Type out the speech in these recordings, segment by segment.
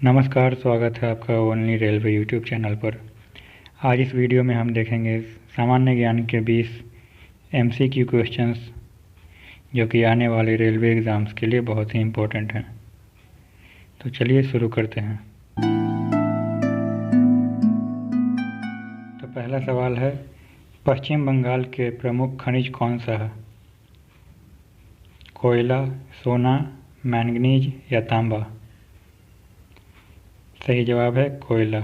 नमस्कार, स्वागत है आपका ओनली रेलवे यूट्यूब चैनल पर। आज इस वीडियो में हम देखेंगे सामान्य ज्ञान के 20 एमसीक्यू क्वेश्चंस जो कि आने वाले रेलवे एग्ज़ाम्स के लिए बहुत ही इम्पोर्टेंट हैं। तो चलिए शुरू करते हैं। तो पहला सवाल है, पश्चिम बंगाल के प्रमुख खनिज कौन सा है? कोयला, सोना, मैंगनीज या तांबा? सही जवाब है कोयला।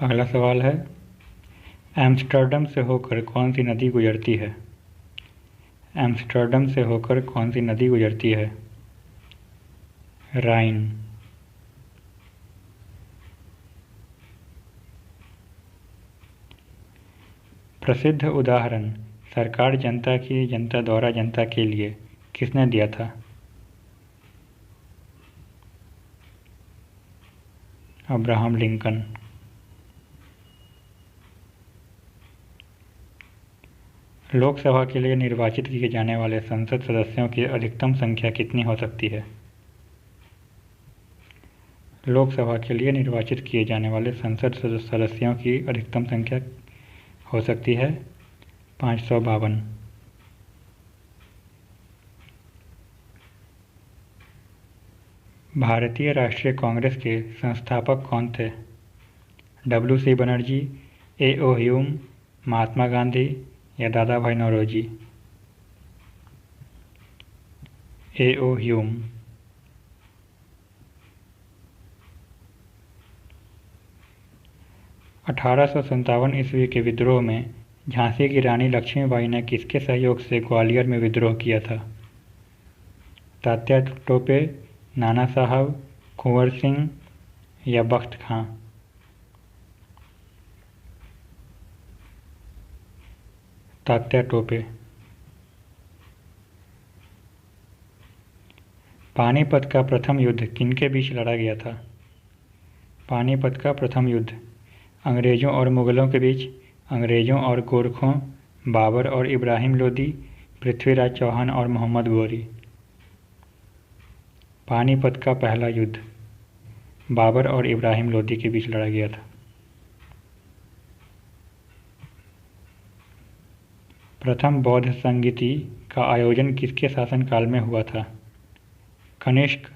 अगला सवाल है, एम्स्टर्डम से होकर कौन सी नदी गुजरती है? एम्स्टर्डम से होकर कौन सी नदी गुजरती है? राइन। प्रसिद्ध उदाहरण सरकार जनता की, जनता द्वारा जनता के लिए किसने दिया था? Abraham Lincoln. लोकसभा के लिए निर्वाचित किए जाने वाले संसद सदस्यों की अधिकतम संख्या कितनी हो सकती है? लोकसभा के लिए निर्वाचित किए जाने वाले संसद सदस्यों की अधिकतम संख्या हो सकती है 552। भारतीय राष्ट्रीय कांग्रेस के संस्थापक कौन थे? WC Banerjee, A.O. Hume, Mahatma Gandhi या दादा भाई नौरोजी? A.O. ह्यूम। (1857) ईस्वी के विद्रोह में झांसी की रानी लक्ष्मीबाई ने किसके सहयोग से ग्वालियर में विद्रोह किया था? तात्या टोपे, नाना साहब, कुंवर सिंह या बख्त खां? तात्या टोपे। पानीपत का प्रथम युद्ध किनके बीच लड़ा गया था? पानीपत का प्रथम युद्ध अंग्रेज़ों और मुग़लों के बीच, अंग्रेज़ों और गोरखों, बाबर और इब्राहिम लोदी, पृथ्वीराज चौहान और मोहम्मद गौरी? पानीपत का पहला युद्ध बाबर और इब्राहिम लोदी के बीच लड़ा गया था। प्रथम बौद्ध संगीति का आयोजन किसके शासनकाल में हुआ था? कनिष्क,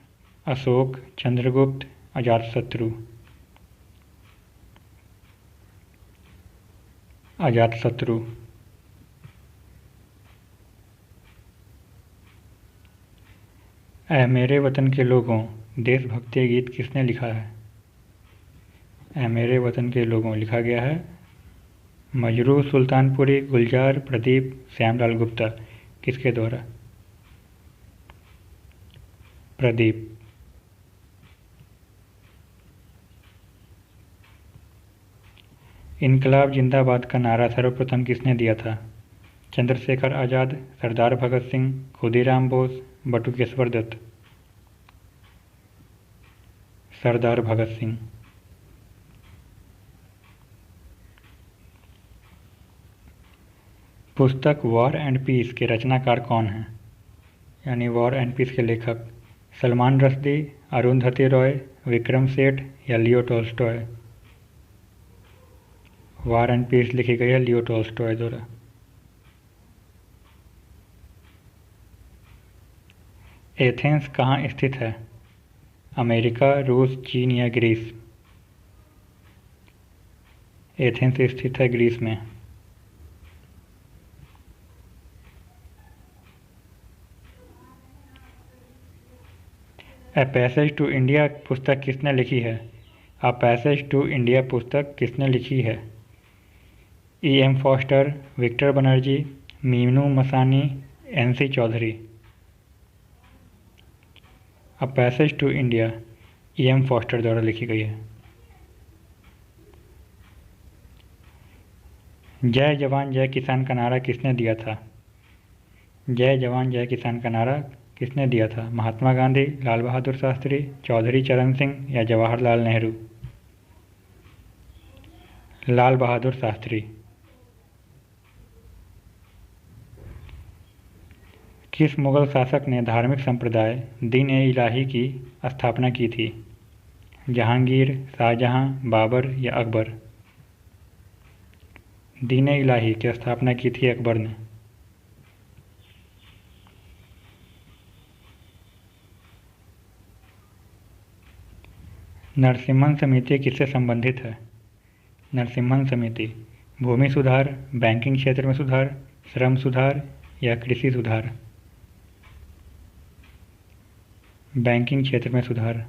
अशोक, चंद्रगुप्त, अजातशत्रु? अजातशत्रु। ऐ मेरे वतन के लोगों देशभक्ति गीत किसने लिखा है? ऐ मेरे वतन के लोगों लिखा गया है मजरू सुल्तानपुरी, गुलजार, प्रदीप, श्यामलाल गुप्ता। किसके द्वारा? प्रदीप। इनकलाब जिंदाबाद का नारा सर्वप्रथम किसने दिया था? चंद्रशेखर आज़ाद, सरदार भगत सिंह, खुदीराम बोस, बटुकेश्वर दत्त? सरदार भगत सिंह। पुस्तक वॉर एंड पीस के रचनाकार कौन हैं? यानी वॉर एंड पीस के लेखक सलमान रश्दी, अरुंधति रॉय, विक्रम सेठ या Leo Tolstoy? War and peace लिखी गई है लियो टॉल्स्टॉय द्वारा। एथेंस कहाँ स्थित है? अमेरिका, रूस, चीन या ग्रीस? एथेंस स्थित है ग्रीस में। ए पैसेज टू इंडिया पुस्तक किसने लिखी है? अ पैसेज टू इंडिया पुस्तक किसने लिखी है? E.M. Forster, Victor Banerjee, Minoo Masani, N.C. Chaudhuri? A passage to India E.M. Forster द्वारा लिखी गई है। जय जवान जय किसान का नारा किसने दिया था? जय जवान जय किसान का नारा किसने दिया था? महात्मा गांधी, लाल बहादुर शास्त्री, चौधरी चरण सिंह या जवाहरलाल नेहरू? लाल बहादुर शास्त्री। किस मुग़ल शासक ने धार्मिक संप्रदाय दीन-ए-इलाही की स्थापना की थी? जहांगीर, शाहजहां, बाबर या अकबर? दीन-ए-इलाही की स्थापना की थी अकबर ने। नरसिम्हन समिति किससे संबंधित है? नरसिम्हन समिति भूमि सुधार, बैंकिंग क्षेत्र में सुधार, श्रम सुधार या कृषि सुधार? बैंकिंग क्षेत्र में सुधार।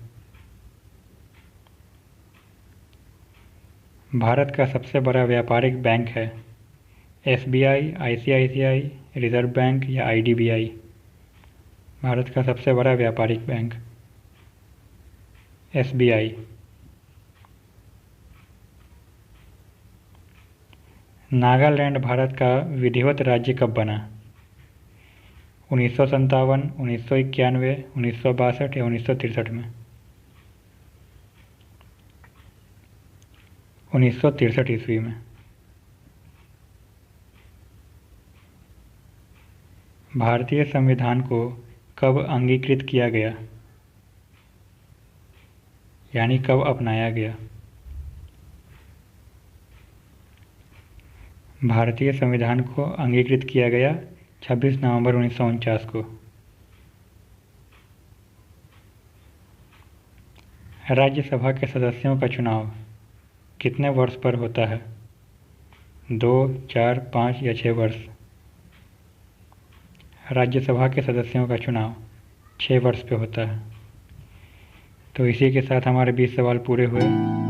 भारत का सबसे बड़ा व्यापारिक बैंक है? एसबीआई, आईसीआईसीआई, रिजर्व बैंक या आईडीबीआई? भारत का सबसे बड़ा व्यापारिक बैंक एसबीआई। नागालैंड भारत का विधिवत राज्य कब बना? 1957, 1991, 1962 या 1963 में? 1963 ईस्वी में। भारतीय संविधान को कब अंगीकृत किया गया, यानी कब अपनाया गया? भारतीय संविधान को अंगीकृत किया गया 26 नवंबर 1949 को। राज्यसभा के सदस्यों का चुनाव कितने वर्ष पर होता है? 2, 4, 5 या 6 वर्ष? राज्यसभा के सदस्यों का चुनाव 6 वर्ष पे होता है। तो इसी के साथ हमारे 20 सवाल पूरे हुए।